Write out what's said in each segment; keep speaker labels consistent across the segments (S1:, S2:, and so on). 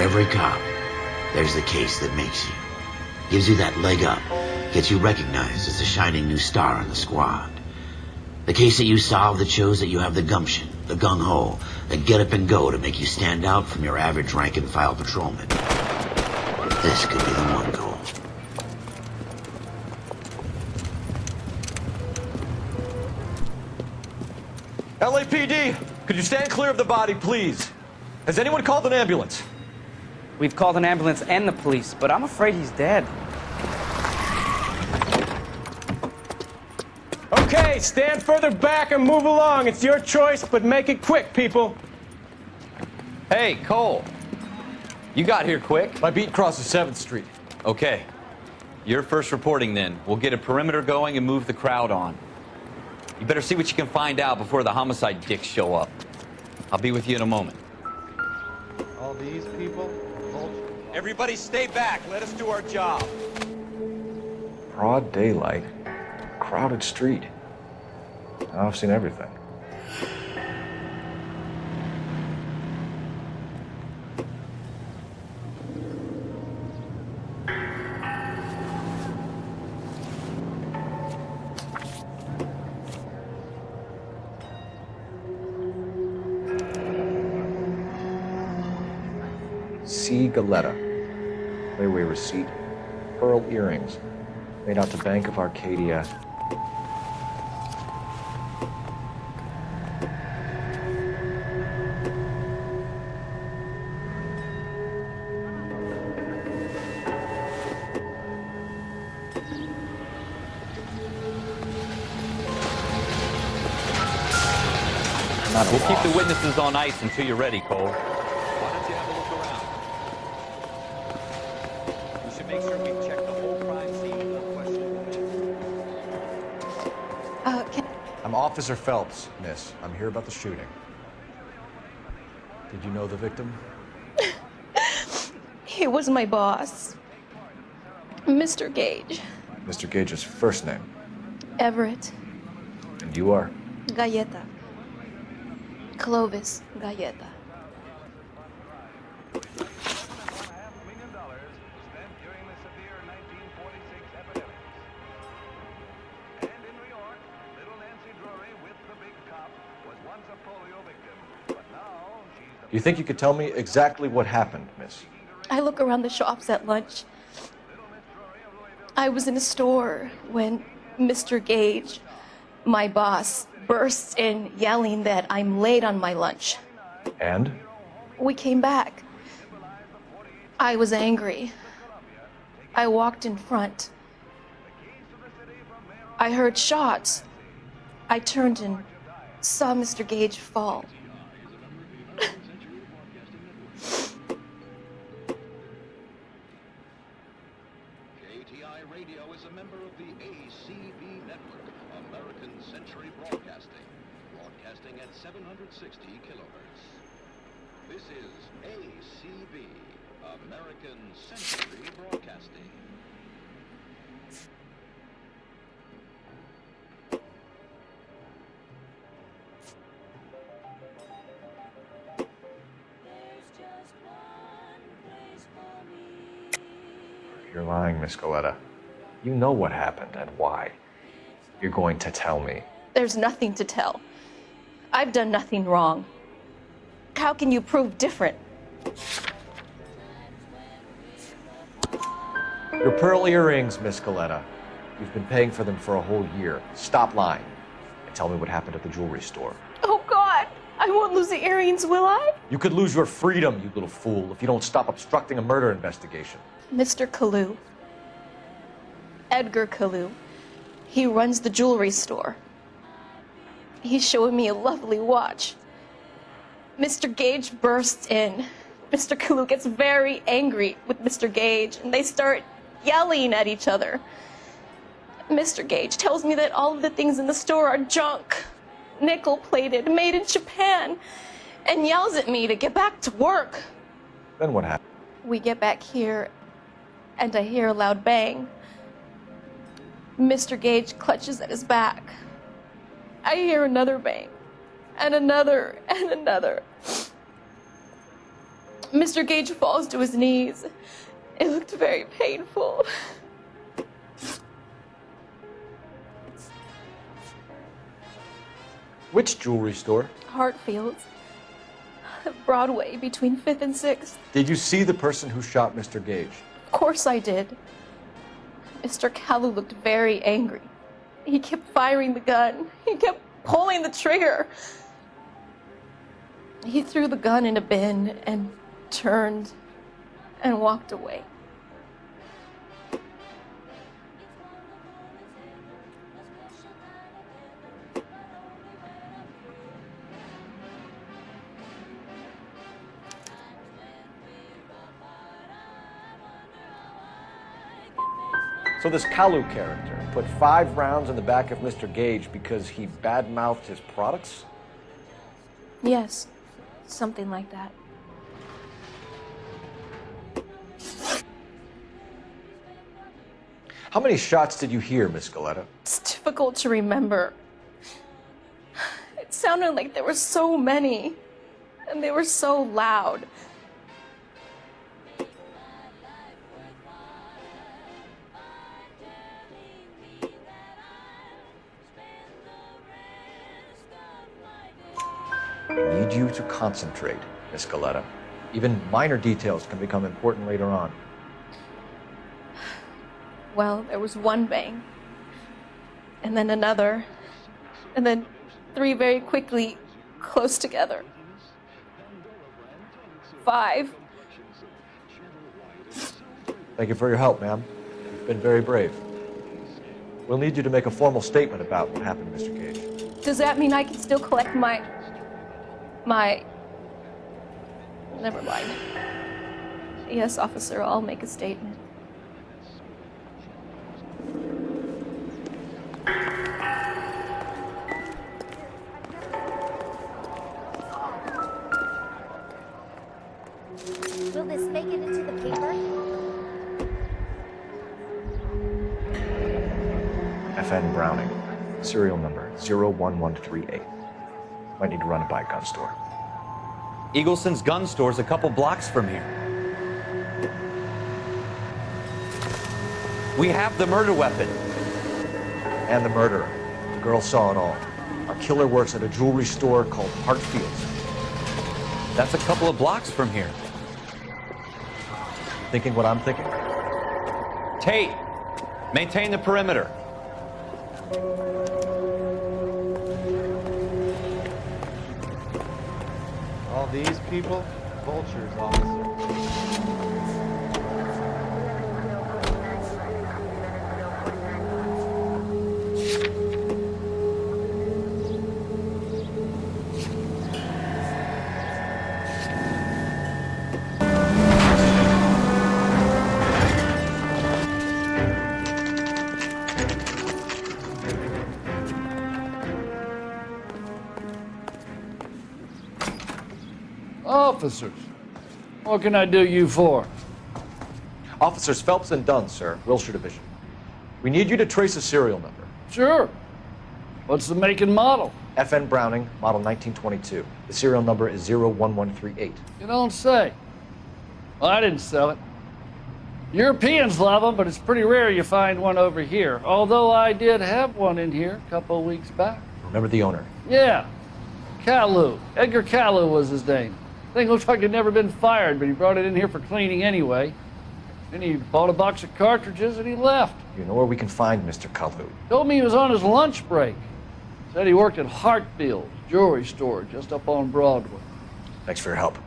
S1: every cop, there's the case that makes you. Gives you that leg up, gets you recognized as a shining new star on the squad. The case that you solve that shows that you have the gumption, the gung-ho, the get up and go to make you stand out from your average rank-and-file patrolman. This could be the one, Cole.
S2: LAPD, could you stand clear of the body, please? Has anyone called an ambulance?
S3: We've called an ambulance and the police, but I'm afraid he's dead.
S4: Okay, stand further back and move along. It's your choice, but make it quick, people.
S5: Hey, Cole. You got here quick.
S2: My beat crosses 7th Street.
S5: Okay. You're first reporting then. We'll get a perimeter going and move the crowd on. You better see what you can find out before the homicide dicks show up. I'll be with you in a moment.
S2: All these people?
S5: Everybody stay back. Let us do our job.
S6: Broad daylight, crowded street. Now I've seen everything. C. Galetta. Layaway receipt. Pearl earrings. Made out to Bank of Arcadia.
S5: We'll keep the witnesses on ice until you're ready, Cole. Why don't you have a look around? We should make sure we check the whole crime scene with questionable.
S2: I'm Officer Phelps, miss. I'm here about the shooting. Did you know the victim?
S7: He was my boss, Mr. Gage.
S6: Mr. Gage's first name.
S7: Everett.
S6: And you are?
S7: Galleta. Clovis Galleta.
S2: You think you could tell me exactly what happened, miss?
S7: I look around the shops at lunch. I was in a store when Mr. Gage, my boss, bursts in yelling that I'm late on my lunch.
S6: And?
S7: We came back. I was angry. I walked in front. I heard shots. I turned and saw Mr. Gage fall.
S8: KTI Radio is a member of the ACB network, American Century Broadcasting, broadcasting at 760 kilohertz. This is ACB, American Century Broadcasting.
S6: You're lying, Miss Galetta. You know what happened and why. You're going to tell me.
S7: There's nothing to tell. I've done nothing wrong. How can you prove different?
S2: Your pearl earrings, Miss Galetta. You've been paying for them for a whole year. Stop lying and tell me what happened at the jewelry store.
S7: Oh, God! I won't lose the earrings, will I?
S2: You could lose your freedom, you little fool, if you don't stop obstructing a murder investigation.
S7: Mr. Kalu. Edgar Kalu. He runs the jewelry store. He's showing me a lovely watch. Mr. Gage bursts in. Mr. Kalu gets very angry with Mr. Gage, and they start yelling at each other. Mr. Gage tells me that all of the things in the store are junk, nickel-plated, made in Japan, and yells at me to get back to work.
S6: Then what happened?
S7: We get back here, and I hear a loud bang. Mr. Gage clutches at his back. I hear another bang, and another, and another. Mr. Gage falls to his knees. It looked very painful.
S6: Which jewelry store?
S7: Hartfield's. Broadway, between 5th and 6th.
S6: Did you see the person who shot Mr. Gage?
S7: Of course I did. Mr. Kalu looked very angry. He kept firing the gun. He kept pulling the trigger. He threw the gun in a bin and turned and walked away.
S6: So this Kalu character put 5 rounds in the back of Mr. Gage because he badmouthed his products?
S7: Yes, something like that.
S6: How many shots did you hear, Miss Galetta?
S7: It's difficult to remember. It sounded like there were so many, and they were so loud.
S6: I need you to concentrate, Miss Galetta. Even minor details can become important later on.
S7: Well, there was one bang, and then another, and then 3 very quickly, close together. 5.
S6: Thank you for your help, ma'am. You've been very brave. We'll need you to make a formal statement about what happened, Mr. Gage.
S7: Does that mean I can still collect my... Never mind. Yes, officer, I'll make a statement.
S9: Will this make it into the paper?
S6: FN Browning, serial number 01138. Might need to run it by a gun store.
S5: Eagleson's gun store's a couple blocks from here. We have the murder weapon.
S6: And the murderer. The girl saw it all. Our killer works at a jewelry store called Hartfield's.
S5: That's a couple of blocks from here.
S6: Thinking what I'm thinking?
S5: Tate, maintain the perimeter.
S10: All these people? Vultures, officer.
S11: Officers, what can I do you for?
S6: Officers Phelps and Dunn, sir, Wilshire Division. We need you to trace a serial number.
S11: Sure. What's the make and model?
S6: FN Browning, model 1922. The serial number is 01138.
S11: You don't say. Well, I didn't sell it. Europeans love them, but it's pretty rare you find one over here. Although I did have one in here a couple of weeks back.
S6: Remember the owner?
S11: Yeah. Kalu. Edgar Kalu was his name. Thing looks like he'd never been fired, but he brought it in here for cleaning anyway. Then he bought a box of cartridges and he left.
S6: You know where we can find Mr. Kalu?
S11: Told me he was on his lunch break. Said he worked at Hartfield's jewelry store just up on Broadway.
S6: Thanks for your help.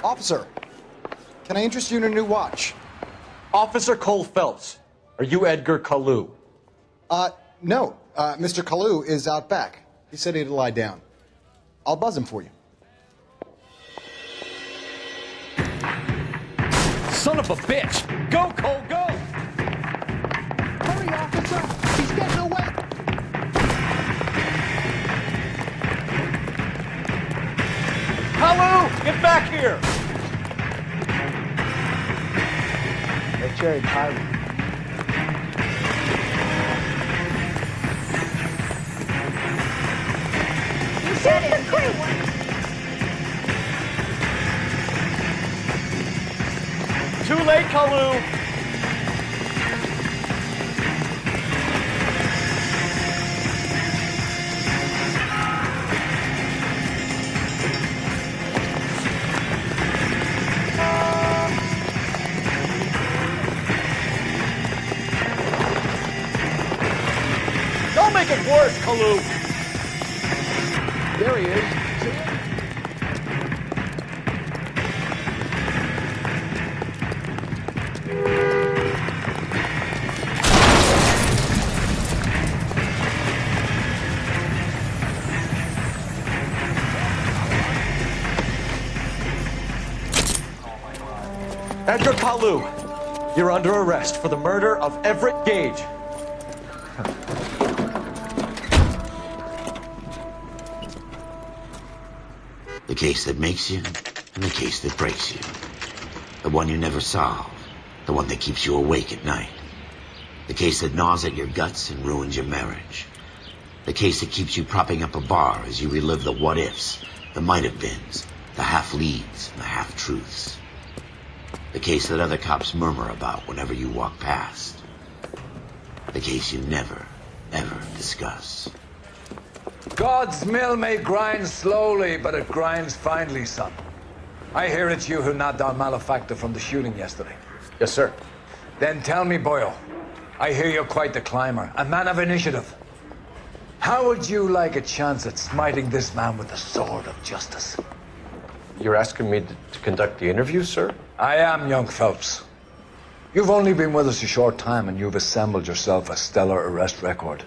S12: Officer, can I interest you in a new watch?
S6: Officer Cole Phelps, are you Edgar Kalu?
S12: No. Mr. Kalu is out back. He said he'd lie down. I'll buzz him for you.
S5: Son of a bitch! Go, Cole, go!
S12: Hurry, officer! He's getting away!
S6: Kalu, get back here!
S10: Hey, Cherry, Kyrie.
S9: You said it. Great one.
S6: Too late, Kalu! Don't make it worse, Kalu!
S12: There he is.
S6: Edgar Kalu, you're under arrest for the murder of Everett Gage.
S1: The case that makes you, and the case that breaks you. The one you never solve, the one that keeps you awake at night. The case that gnaws at your guts and ruins your marriage. The case that keeps you propping up a bar as you relive the what-ifs, the might-have-beens, the half-leads, and the half-truths. The case that other cops murmur about whenever you walk past. The case you never, ever discuss.
S13: God's mill may grind slowly, but it grinds finely, son. I hear it's you who knocked down Malefactor from the shooting yesterday.
S6: Yes, sir.
S13: Then tell me, Boyle, I hear you're quite the climber, a man of initiative. How would you like a chance at smiting this man with the sword of justice?
S6: You're asking me to conduct the interview, sir?
S13: I am, young Phelps. You've only been with us a short time and you've assembled yourself a stellar arrest record.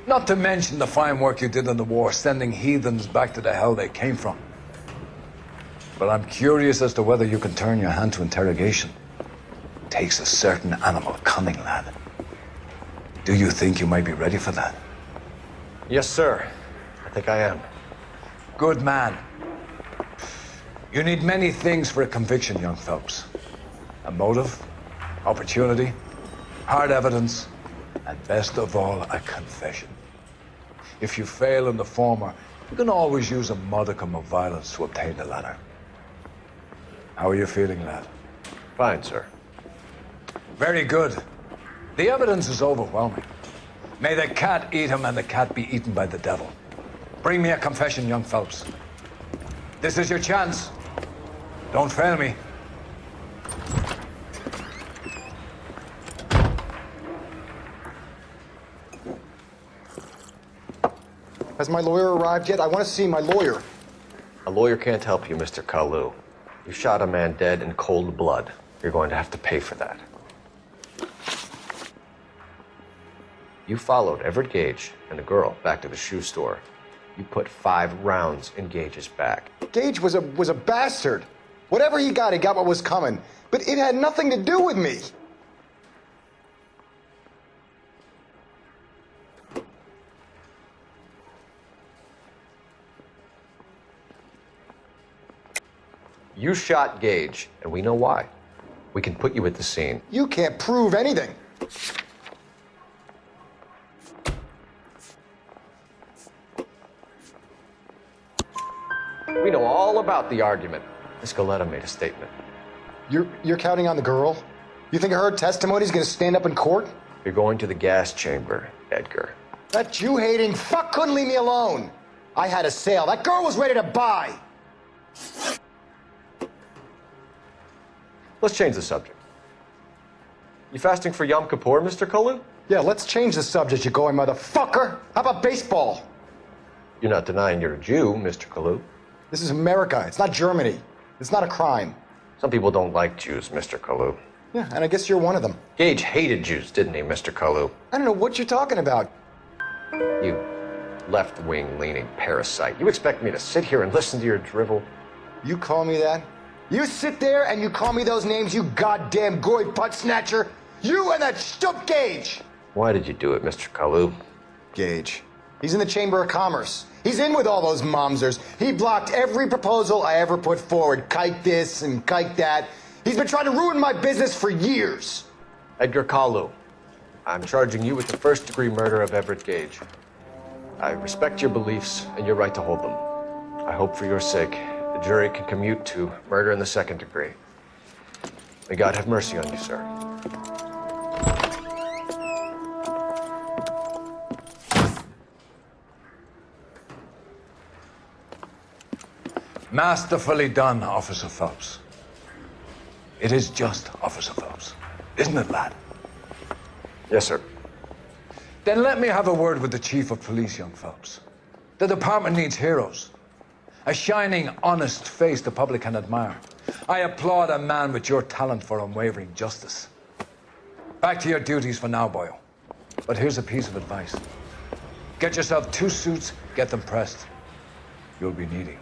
S13: Not to mention the fine work you did in the war, sending heathens back to the hell they came from. But I'm curious as to whether you can turn your hand to interrogation. Takes a certain animal cunning, lad. Do you think you might be ready for that?
S6: Yes, sir. I think I am.
S13: Good man. You need many things for a conviction, young Phelps. A motive, opportunity, hard evidence, and best of all, a confession. If you fail in the former, you can always use a modicum of violence to obtain the latter. How are you feeling, lad?
S6: Fine, sir.
S13: Very good. The evidence is overwhelming. May the cat eat him and the cat be eaten by the devil. Bring me a confession, young Phelps. This is your chance. Don't fail me.
S12: Has my lawyer arrived yet? I want to see my lawyer.
S6: A lawyer can't help you, Mr. Kalu. You shot a man dead in cold blood. You're going to have to pay for that. You followed Everett Gage and the girl back to the shoe store. You put 5 rounds in Gage's back.
S12: Gage was a bastard. Whatever he got what was coming. But it had nothing to do with me.
S6: You shot Gage, and we know why. We can put you at the scene.
S12: You can't prove anything.
S6: We know all about the argument. Miss Goleta made a statement.
S12: You're counting on the girl? You think her testimony is going to stand up in court?
S6: You're going to the gas chamber, Edgar.
S12: That Jew-hating fuck couldn't leave me alone. I had a sale. That girl was ready to buy.
S6: Let's change the subject. You fasting for Yom Kippur, Mr. Kalu?
S12: Yeah, let's change the subject, you going motherfucker. How about baseball?
S6: You're not denying you're a Jew, Mr. Kalu.
S12: This is America. It's not Germany. It's not a crime.
S6: Some people don't like Jews, Mr. Kalu.
S12: Yeah, and I guess you're one of them.
S6: Gage hated Jews, didn't he, Mr. Kalu?
S12: I don't know what you're talking about.
S6: You left-wing leaning parasite. You expect me to sit here and listen to your drivel?
S12: You call me that? You sit there and you call me those names, you goddamn goy putt snatcher? You and that stup Gage!
S6: Why did you do it, Mr. Kalu?
S12: Gage. He's in the Chamber of Commerce. He's in with all those momsers. He blocked every proposal I ever put forward. Kike this and kike that. He's been trying to ruin my business for years.
S6: Edgar Kalu, I'm charging you with the first-degree murder of Everett Gage. I respect your beliefs and your right to hold them. I hope for your sake the jury can commute to murder in the second degree. May God have mercy on you, sir. Masterfully done, Officer Phelps. It is just Officer Phelps, isn't it, lad? Yes, sir.
S13: Then let me have a word with the Chief of Police, young Phelps. The department needs heroes. A shining, honest face the public can admire. I applaud a man with your talent for unwavering justice. Back to your duties for now, boyo. But here's a piece of advice. Get yourself 2 suits, get them pressed. You'll be needing.